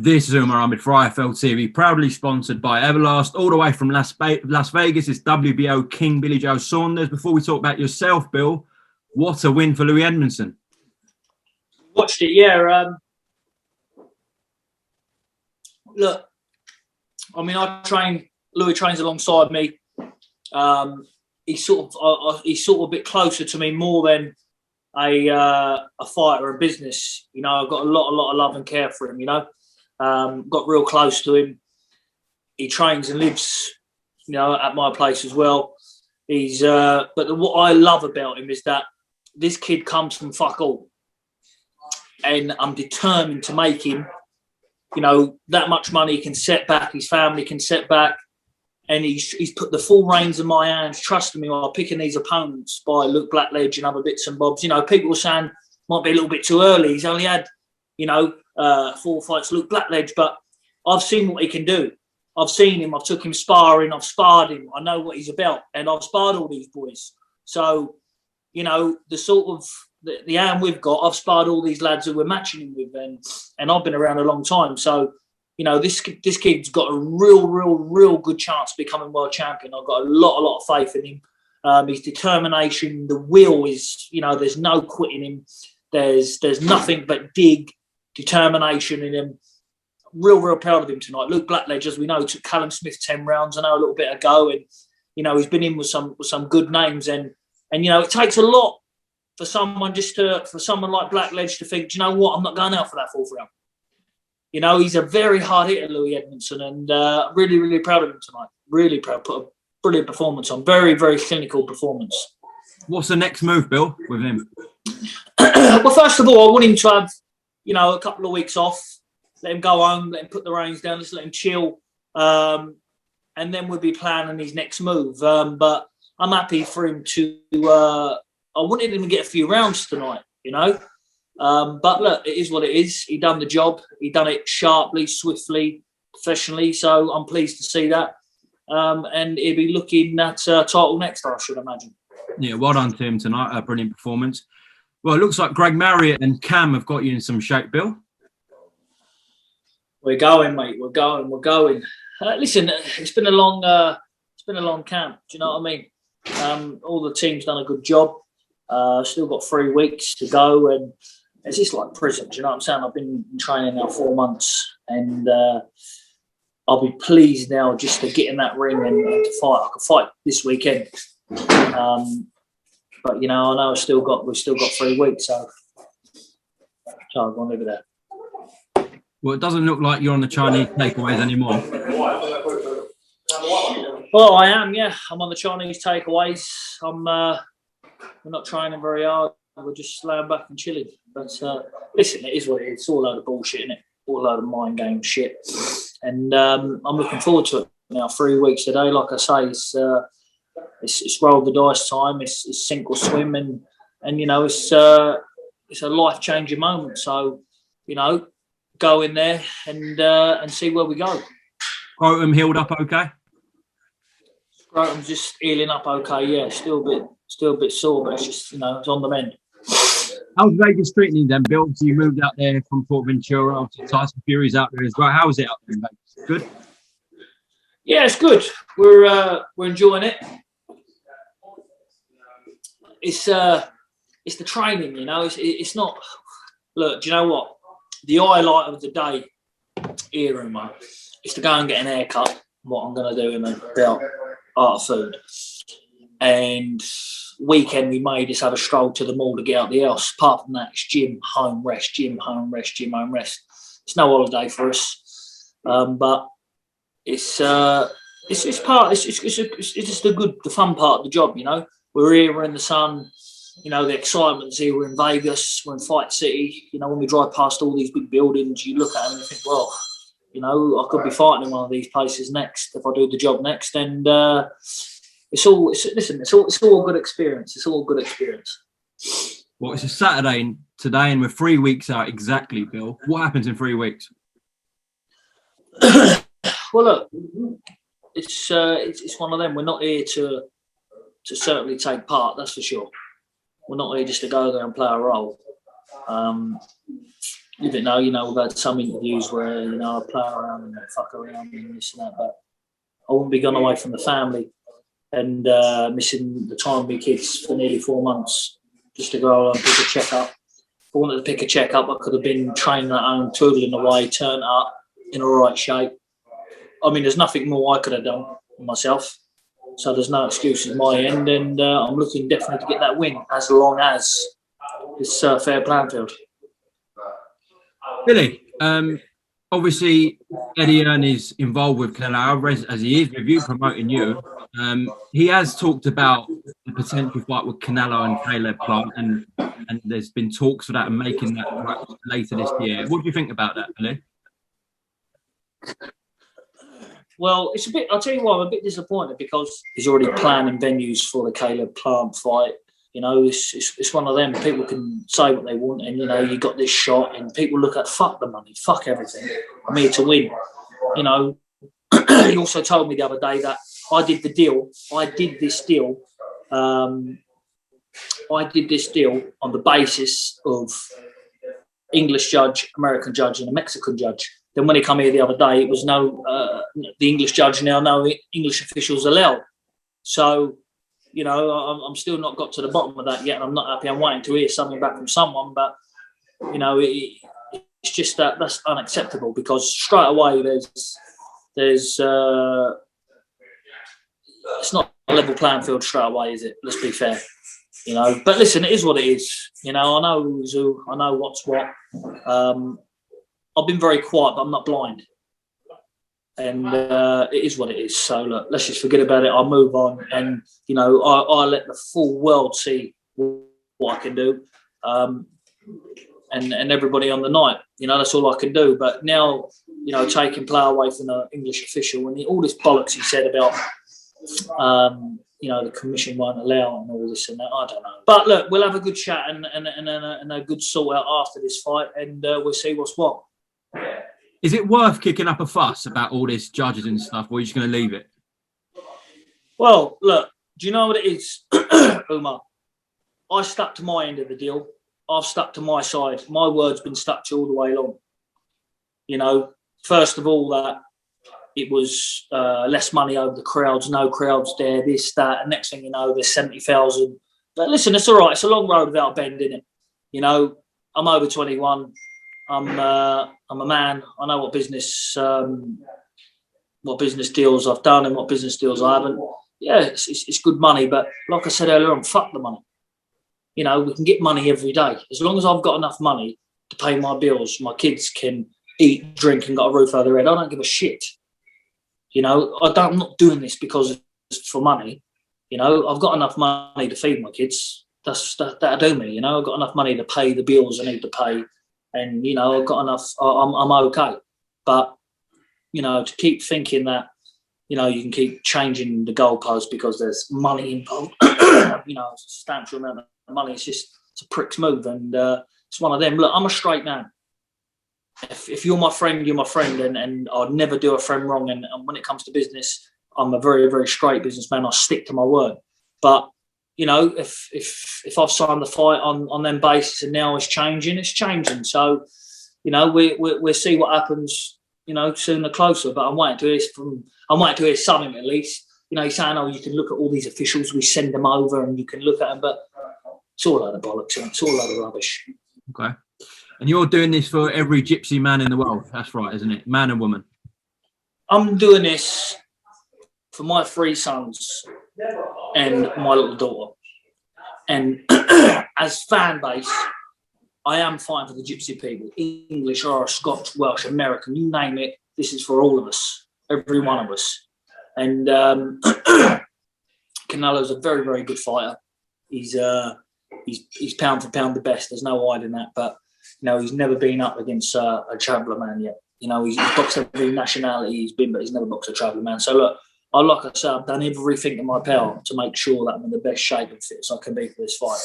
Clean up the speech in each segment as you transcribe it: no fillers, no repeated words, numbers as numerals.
This is Umar Ahmed for IFL TV, proudly sponsored by Everlast, all the way from Las Vegas. It's WBO King Billy Joe Saunders. Before we talk about yourself, Bill, what a win for Louis Edmondson. Watched it, yeah. Look, I mean, Louis trains alongside me. He's sort of a bit closer to me more than a fighter or a business. You know, I've got a lot of love and care for him, you know. Got real close to him. He trains and lives, you know, at my place as well. But what I love about him is that this kid comes from fuck all, and I'm determined to make him, you know, that much money he can set back, his family can set back, and he's put the full reins in my hands, trusting me while picking these opponents by Luke Blackledge and other bits and bobs. You know, people were saying might be a little bit too early. He's only had, you know, 4 fights, Luke Blackledge, but I've seen what he can do. I've seen him. I've took him sparring. I've sparred him. I know what he's about, and I've sparred all these boys. So, you know, the sort of the hand we've got, I've sparred all these lads who we're matching him with, and I've been around a long time. So, you know, this kid's got a real good chance of becoming world champion. I've got a lot of faith in him. His determination, the will is, you know, there's no quitting him. There's nothing but determination in him. Real proud of him tonight. Luke Blackledge, as we know, took Callum Smith 10 rounds, I know, a little bit ago, and you know, he's been in with some good names, and you know, it takes a lot for someone like Blackledge to think, do you know what, I'm not going out for that 4th round. You know, he's a very hard hitter, Louis Edmondson, and really proud of him tonight. Really proud. Put a brilliant performance on. Very clinical performance. What's the next move, Bill, with him? Well, first of all, I want him to have, you know, a couple of weeks off. Let him go home. Let him put the reins down. Just let him chill, and then we'll be planning his next move. But I'm happy for him to. I wanted him to get a few rounds tonight, you know. But look, it is what it is. He done the job. He done it sharply, swiftly, professionally. So I'm pleased to see that. And he'll be looking at title next, I should imagine. Yeah, well done to him tonight. A brilliant performance. Well, it looks like Greg Marriott and Cam have got you in some shape, Bill. We're going, mate. We're going. Listen, it's been a long camp. Do you know what I mean? All the team's done a good job. Still got 3 weeks to go, and it's just like prison. Do you know what I'm saying? I've been training now 4 months, and I'll be pleased now just to get in that ring and to fight. I could fight this weekend, but you know, I know we've still got 3 weeks, so I'm going over there. Well, it doesn't look like you're on the Chinese takeaways anymore. Well, I am, yeah. I'm on the Chinese takeaways. We're not training very hard. We're just laying back and chilling. But listen, it is what it is. It's all a load of bullshit, isn't it? All a load of mind game shit. And I'm looking forward to it now. 3 weeks today, like I say, it's roll the dice time. It's sink or swim, and you know, it's a life-changing moment. So, you know, go in there and see where we go. Scrotum healed up okay? Scrotum's just healing up okay, yeah. Still a bit sore, but it's just, you know, it's on the mend. How's Vegas treating you then, Bill? So you moved out there from Fort Ventura, obviously Tyson Fury's out there as well. How is it up there in Vegas? Good? Yeah, it's good. We're enjoying it. It's the training, you know. It's not. Look, do you know what? The highlight of the day here, Umar, is to go and get an haircut. What I'm going to do in about Art of Food. And weekend we may just have a stroll to the mall to get out the house. Apart from that, it's gym, home, rest, gym, home, rest, gym, home, rest. It's no holiday for us, but it's just the fun part of the job. You know, we're here, we're in the sun. You know, the excitement's here. We're in Vegas, we're in Fight City. You know, when we drive past all these big buildings, you look at them and you think, well, you know, I could be fighting in one of these places next if I do the job next. And it's all a good experience. It's all a good experience. Well, it's a Saturday today, and we're 3 weeks out exactly, Bill. What happens in 3 weeks? Well, look, it's one of them. We're not here to certainly take part. That's for sure. We're not here just to go there and play a role. you don't know, we've had some interviews where, I play around and fuck around and this and that, but I wouldn't be gone away from the family and missing the time with my kids for nearly 4 months just to go and pick a check-up. If I wanted to pick a check-up, I could have been training at home, twiddling away, turned up in all right shape. I mean, there's nothing more I could have done myself. So there's no excuses on my end, and I'm looking definitely to get that win as long as it's fair playing field. Billy, obviously Eddie Hearn is involved with Canelo Alvarez, as he is with you, promoting you. He has talked about the potential fight with Canelo and Caleb Plant, and there's been talks for that and making that later this year. What do you think about that, Billy? Well, it's a bit. I'll tell you what, I'm a bit disappointed because he's already planning venues for the Caleb Plant fight. It's one of them. People can say what they want, and you got this shot, and people look at fuck the money, fuck everything. I'm here to win. He also told me the other day that I did the deal. I did this deal. I did this deal on the basis of English judge, American judge, and a Mexican judge. Then when he came here the other day, it was the English judge now no English officials allowed. So, I'm still not got to the bottom of that yet, and I'm not happy. I'm waiting to hear something back from someone, but it's just that's unacceptable because straight away there's it's not a level playing field straight away, is it? Let's be fair, But listen, it is what it is. I know who's who. I know what's what. I've been very quiet, but I'm not blind. And it is what it is. So, look, let's just forget about it. I'll move on. And, I let the full world see what I can do. And everybody on the night, that's all I can do. But now, taking play away from the English official and all this bollocks he said about, the commission won't allow and all this and that, I don't know. But, look, we'll have a good chat and a good sort out after this fight, and we'll see what's what. Is it worth kicking up a fuss about all this judges and stuff, or are you just going to leave it? Well, look, do you know what it is, Umar? I stuck to my end of the deal. I've stuck to my side. My word's been stuck to all the way along. First of all, that it was less money over the crowds, no crowds there, this, that, and next thing you know, there's 70,000. But listen, it's all right. It's a long road without a bend, isn't it? I'm over 21. I'm a man. I know what business deals I've done and what business deals I haven't. Yeah, it's good money, but like I said earlier on, fuck the money. We can get money every day. As long as I've got enough money to pay my bills, my kids can eat, drink, and got a roof over their head. I don't give a shit. I'm not doing this because it's for money. I've got enough money to feed my kids. That'll do me. I've got enough money to pay the bills I need to pay. And, I've got enough, I'm okay. But, to keep thinking that, you can keep changing the goalposts because there's money involved, a substantial amount of money, it's a prick's move. And it's one of them. Look, I'm a straight man. If you're my friend, you're my friend. And I'd never do a friend wrong. And when it comes to business, I'm a very, very straight businessman. I stick to my word. But, if I've signed the fight on them basis and now it's changing. So, we'll see what happens, sooner closer. But I'm waiting to hear something at least. He's saying, you can look at all these officials, we send them over and you can look at them, but it's all a load of bollocks, it's all a load of rubbish. Okay. And you're doing this for every gypsy man in the world. That's right, isn't it? Man and woman. I'm doing this for my 3 sons and my little daughter. And as fan base, I am fighting for the gypsy people, English, Irish, Scotch, Welsh, American, you name it. This is for all of us, every one of us. And Canelo's a very, very good fighter. He's pound for pound the best. There's no hiding that. But he's never been up against a traveller man yet. He's boxed every nationality he's been, but he's never boxed a traveller man. So look, like I said, I've done everything in my power to make sure that I'm in the best shape and fit as I can be for this fight.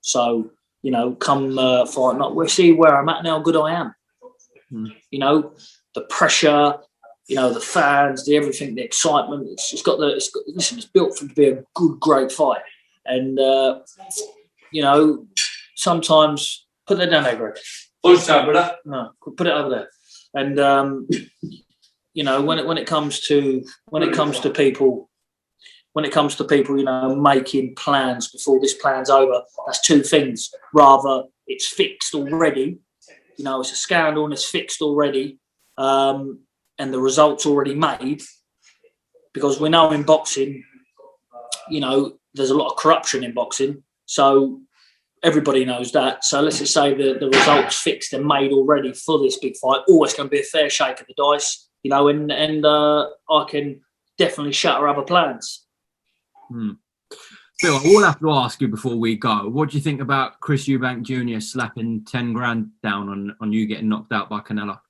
So, come fight night, we'll see where I'm at and how good I am. The pressure, the fans, the everything, the excitement. It's built to be a good, great fight. And, sometimes, put that down there, Greg. Voice time, brother. No, put it over there. And you know, when it comes to people, you know, making plans before this plan's over, that's two things. Rather, it's fixed already. You know, it's a scandal and it's fixed already, and the results already made. Because we know in boxing, you know, there's a lot of corruption in boxing, so everybody knows that. So let's just say the results fixed and made already for this big fight. Always going to be a fair shake of the dice, you know, and I can definitely shatter other plans. Bill, I will have to ask you before we go, what do you think about Chris Eubank Jr. slapping 10 grand down on you getting knocked out by Canelo?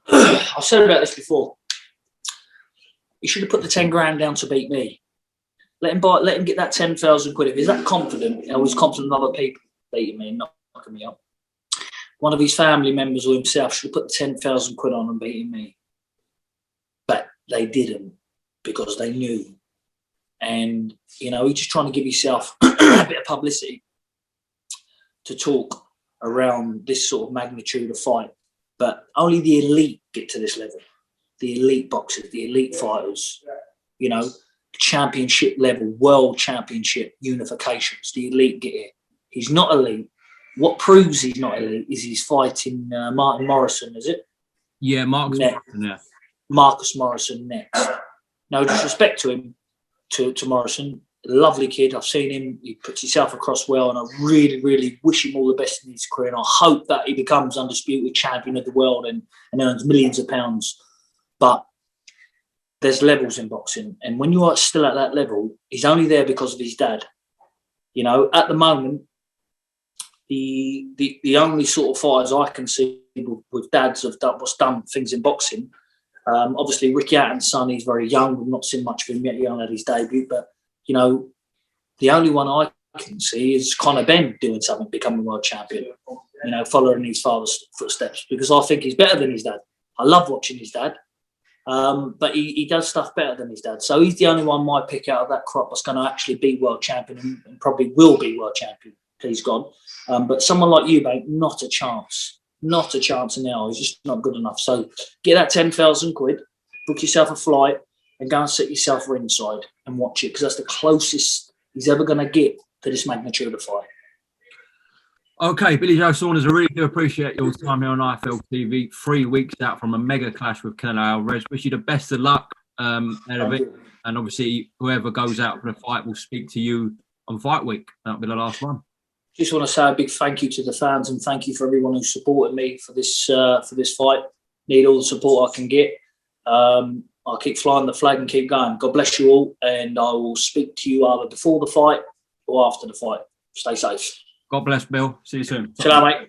I've said about this before. He should have put the 10 grand down to beat me. Let him get that 10,000 quid. If he's that confident, you know, he's confident in other people beating me and knocking me up. One of his family members or himself should have put the 10,000 quid on and beating me. But they didn't because they knew. And, you know, he's just trying to give himself a bit of publicity to talk around this sort of magnitude of fight. But only the elite get to this level. The elite boxers, the elite fighters, you know, championship level, world championship unifications. The elite get here. He's not elite. What proves he's not elite is he's fighting Martin Morrison, is it? Yeah, Marcus Morrison, yeah. Marcus Morrison next. No disrespect to him, to Morrison. Lovely kid. I've seen him. He puts himself across well, and I really, really wish him all the best in his career. And I hope that he becomes undisputed champion of the world and earns millions of pounds. But there's levels in boxing. And when you are still at that level, he's only there because of his dad. You know, at the moment, the only sort of fighters I can see with dads have done things in boxing. Obviously, Ricky Hatton's son, he's very young. We've not seen much of him yet. He only had his debut. But, you know, the only one I can see is Conor Benn doing something, becoming world champion, you know, following his father's footsteps, because I think he's better than his dad. I love watching his dad. But he does stuff better than his dad. So he's the only one I pick out of that crop that's going to actually be world champion and probably will be world champion, please God. But someone like Eubank, not a chance. Not a chance now. He's just not good enough. So get that 10,000 quid, book yourself a flight and go and sit yourself ringside and watch it, because that's the closest he's ever going to get to this magnitude of fight. Okay, Billy Joe Saunders, I really do appreciate your time here on IFL TV. 3 weeks out from a mega clash with Canelo Alvarez. Wish you the best of luck out of it. And obviously, whoever goes out for the fight will speak to you on fight week. That'll be the last one. Just want to say a big thank you to the fans and thank you for everyone who supported me for this fight. Need all the support I can get. I'll keep flying the flag and keep going. God bless you all, and I will speak to you either before the fight or after the fight. Stay safe. God bless, Bill. See you soon. Ciao, mate.